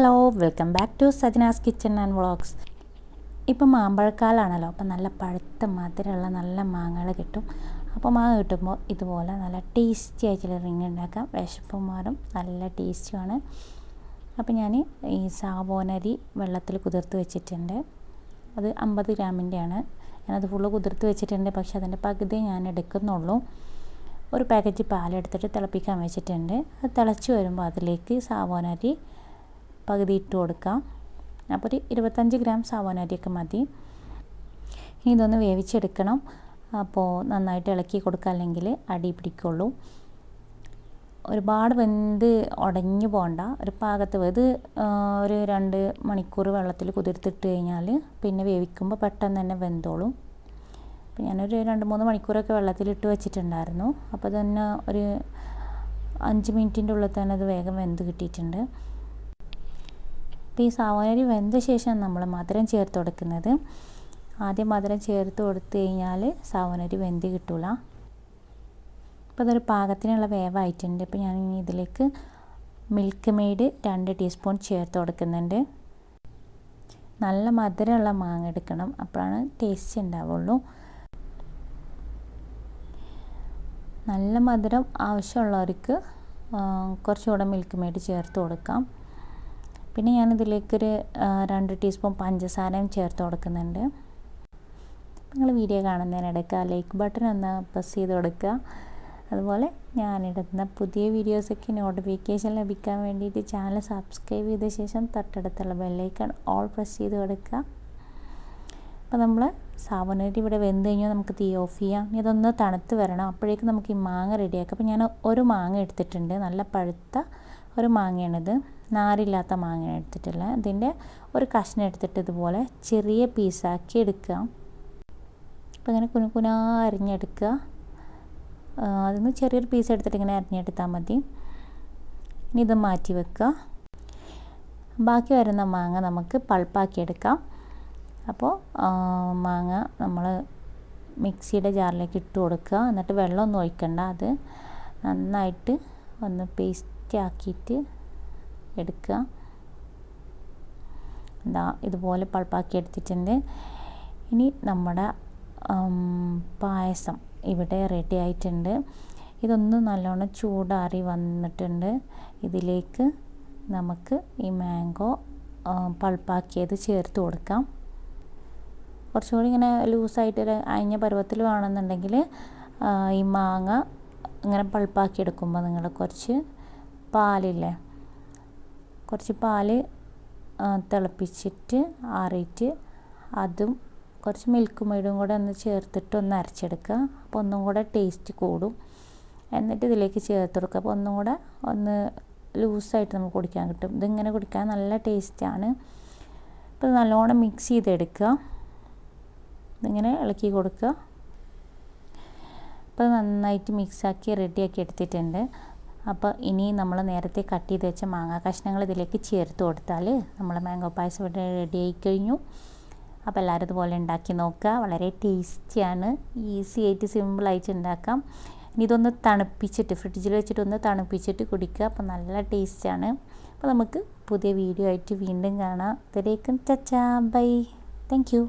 Hello, welcome back to Sajana's kitchen and vlogs. ഇപ്പം മാമ്പഴക്കാലമാണല്ലോ, അപ്പം നല്ല പഴുത്ത മധുരമുള്ള നല്ല മാങ്ങകൾ കിട്ടും. അപ്പോൾ മാങ്ങ കിട്ടുമ്പോൾ ഇതുപോലെ നല്ല ടേസ്റ്റി ആയിട്ടുള്ള റിങ് ഉണ്ടാക്കാം. വിശപ്പ് മാറും, നല്ല ടേസ്റ്റുമാണ്. അപ്പോൾ ഞാൻ ഈ സാവോനരി വെള്ളത്തിൽ കുതിർത്ത് വെച്ചിട്ടുണ്ട്. അത് 50 ഗ്രാമിൻ്റെയാണ്. ഞാനത് ഫുള്ള് കുതിർത്ത് വെച്ചിട്ടുണ്ട്, പക്ഷേ അതിൻ്റെ പകുതി ഞാൻ എടുക്കുന്നുള്ളൂ. ഒരു പാക്കറ്റ് പാലെടുത്തിട്ട് തിളപ്പിക്കാൻ വെച്ചിട്ടുണ്ട്. അത് തിളച്ച് വരുമ്പോൾ അതിലേക്ക് സാവോനരി പകുതി ഇട്ട് കൊടുക്കാം. അപ്പോൾ ഒരു 25 ഗ്രാം സാവോനരിയൊക്കെ മതി. ഇനി ഇതൊന്ന് വേവിച്ചെടുക്കണം. അപ്പോൾ നന്നായിട്ട് ഇളക്കി കൊടുക്കുക, അല്ലെങ്കിൽ അടി പിടിക്കുള്ളൂ. ഒരുപാട് വെന്ത് ഉടഞ്ഞു പോകണ്ട, ഒരു പാകത്ത് ഇത് ഒരു 2 മണിക്കൂർ വെള്ളത്തിൽ കുതിർത്തിട്ട് കഴിഞ്ഞാൽ പിന്നെ വേവിക്കുമ്പോൾ പെട്ടെന്ന് തന്നെ വെന്തോളും. അപ്പോൾ ഞാനൊരു 2-3 മണിക്കൂറൊക്കെ വെള്ളത്തിലിട്ട് വെച്ചിട്ടുണ്ടായിരുന്നു. അപ്പോൾ തന്നെ ഒരു 5 മിനിറ്റിൻ്റെ ഉള്ളിൽ തന്നെ അത് വേഗം വെന്ത് കിട്ടിയിട്ടുണ്ട്. അപ്പോൾ ഈ സാവോനരി വെന്ത ശേഷം നമ്മൾ മധുരം ചേർത്ത് കൊടുക്കുന്നത്. ആദ്യം മധുരം ചേർത്ത് കൊടുത്തു കഴിഞ്ഞാൽ സാവോനരി വെന്ത് കിട്ടില്ല. അപ്പോൾ അതൊരു പാകത്തിനുള്ള വേവായിട്ടുണ്ട്. ഇപ്പോൾ ഞാൻ ഇനി ഇതിലേക്ക് മിൽക്ക് മെയ്ഡ് 2 ടീസ്പൂൺ ചേർത്ത് കൊടുക്കുന്നുണ്ട്. നല്ല മധുരമുള്ള മാങ്ങ എടുക്കണം, അപ്പോഴാണ് ടേസ്റ്റ് ഉണ്ടാവുള്ളൂ. നല്ല മധുരം ആവശ്യമുള്ളവർക്ക് കുറച്ചുകൂടെ മിൽക്ക് മെയ്ഡ് ചേർത്ത് കൊടുക്കാം. പിന്നെ ഞാനിതിലേക്കൊരു 2 ടീസ്പൂൺ പഞ്ചസാരയും ചേർത്ത് കൊടുക്കുന്നുണ്ട്. നിങ്ങൾ വീഡിയോ കാണുന്നതിനിടയ്ക്ക് ലൈക്ക് ബട്ടൺ ഒന്ന് പ്രസ് ചെയ്ത് കൊടുക്കുക. അതുപോലെ ഞാനിടുന്ന പുതിയ വീഡിയോസൊക്കെ നോട്ടിഫിക്കേഷൻ ലഭിക്കാൻ വേണ്ടിയിട്ട് ചാനൽ സബ്സ്ക്രൈബ് ചെയ്ത ശേഷം തൊട്ടടുത്തുള്ള ബെല്ലൈക്കൺ ഓൾ പ്രസ് ചെയ്ത് കൊടുക്കുക. അപ്പോൾ നമ്മൾ സാവോനരി ഇവിടെ വെന്ത് കഴിഞ്ഞാൽ നമുക്ക് തീ ഓഫ് ചെയ്യാം. ഇതൊന്ന് തണുത്ത് വരണം, അപ്പോഴേക്കും നമുക്ക് ഈ മാങ്ങ റെഡിയാക്കാം. അപ്പോൾ ഞാൻ ഒരു മാങ്ങ എടുത്തിട്ടുണ്ട്, നല്ല പഴുത്ത ഒരു മാങ്ങയാണിത്, നാരില്ലാത്ത മാങ്ങ എടുത്തിട്ടില്ല. ഇതിൻ്റെ ഒരു കഷ്ണം എടുത്തിട്ട് ഇതുപോലെ ചെറിയ പീസാക്കി എടുക്കുക. അപ്പോൾ ഇങ്ങനെ കുനുകുനാ അരിഞ്ഞെടുക്കുക. അതിന് ചെറിയൊരു പീസ് എടുത്തിട്ട് ഇങ്ങനെ അരിഞ്ഞെടുത്താൽ മതി. ഇനി ഇത് മാറ്റി വെക്കുക. ബാക്കി വരുന്ന മാങ്ങ നമുക്ക് പൾപ്പാക്കി എടുക്കാം. അപ്പോൾ മാങ്ങ നമ്മൾ മിക്സിയുടെ ജാറിലേക്ക് ഇട്ട് കൊടുക്കുക. എന്നിട്ട് വെള്ളമൊന്നും ഒഴിക്കണ്ട, അത് നന്നായിട്ട് ഒന്ന് പേസ്റ്റ് ആക്കിയിട്ട് എടുക്കുക. എന്താ ഇതുപോലെ പൾപ്പാക്കി എടുത്തിട്ടുണ്ട്. ഇനി നമ്മുടെ പായസം ഇവിടെ റെഡി ആയിട്ടുണ്ട്. ഇതൊന്ന് നല്ലോണം ചൂടാറി വന്നിട്ടുണ്ട്. ഇതിലേക്ക് നമുക്ക് ഈ മാംഗോ പൾപ്പാക്കിയത് ചേർത്ത് കൊടുക്കാം. കുറച്ചുകൂടി ഇങ്ങനെ ലൂസായിട്ട് അയഞ്ഞ പരുവത്തിൽ വേണമെന്നുണ്ടെങ്കിൽ ഈ മാങ്ങ ഇങ്ങനെ പൾപ്പാക്കി എടുക്കുമ്പോൾ നിങ്ങൾ കുറച്ച് പാലില്ലേ, കുറച്ച് പാല് തിളപ്പിച്ചിട്ട് ആറിയിട്ട് അതും കുറച്ച് മിൽക്ക് മെയ്ഡും കൂടെ ഒന്ന് ചേർത്തിട്ട് ഒന്ന് അരച്ചെടുക്കുക. അപ്പോൾ ഒന്നും കൂടെ ടേസ്റ്റ് കൂടും. എന്നിട്ട് ഇതിലേക്ക് ചേർത്ത് കൊടുക്കുക. അപ്പോൾ ഒന്നും കൂടെ ഒന്ന് ലൂസായിട്ട് നമുക്ക് കുടിക്കാൻ കിട്ടും. ഇതിങ്ങനെ കുടിക്കാൻ നല്ല ടേസ്റ്റാണ്. അപ്പോൾ നല്ലോണം മിക്സ് ചെയ്തെടുക്കുക. ഇതിങ്ങനെ ഇളക്കി കൊടുക്കുക. അപ്പോൾ നന്നായിട്ട് മിക്സാക്കി റെഡിയാക്കി എടുത്തിട്ടുണ്ട്. അപ്പോൾ ഇനി നമ്മൾ നേരത്തെ കട്ട് ചെയ്ത് വെച്ച മാങ്ങ കഷ്ണങ്ങൾ ഇതിലേക്ക് ചേർത്ത് കൊടുത്താൽ നമ്മൾ മാംഗോ പായസം ഇവിടെ റെഡി ആയി കഴിഞ്ഞു. അപ്പോൾ എല്ലാവരും ഇതുപോലെ ഉണ്ടാക്കി നോക്കുക. വളരെ ടേസ്റ്റിയാണ്, ഈസി ആയിട്ട് സിമ്പിളായിട്ട് ഉണ്ടാക്കാം. ഇനി ഇതൊന്ന് തണുപ്പിച്ചിട്ട് ഫ്രിഡ്ജിൽ വെച്ചിട്ടൊന്ന് തണുപ്പിച്ചിട്ട് കുടിക്കുക. അപ്പോൾ നല്ല ടേസ്റ്റാണ്. അപ്പോൾ നമുക്ക് പുതിയ വീഡിയോ ആയിട്ട് വീണ്ടും കാണാം. അതിലേക്കും ചച്ചാ ബൈ, താങ്ക് യു.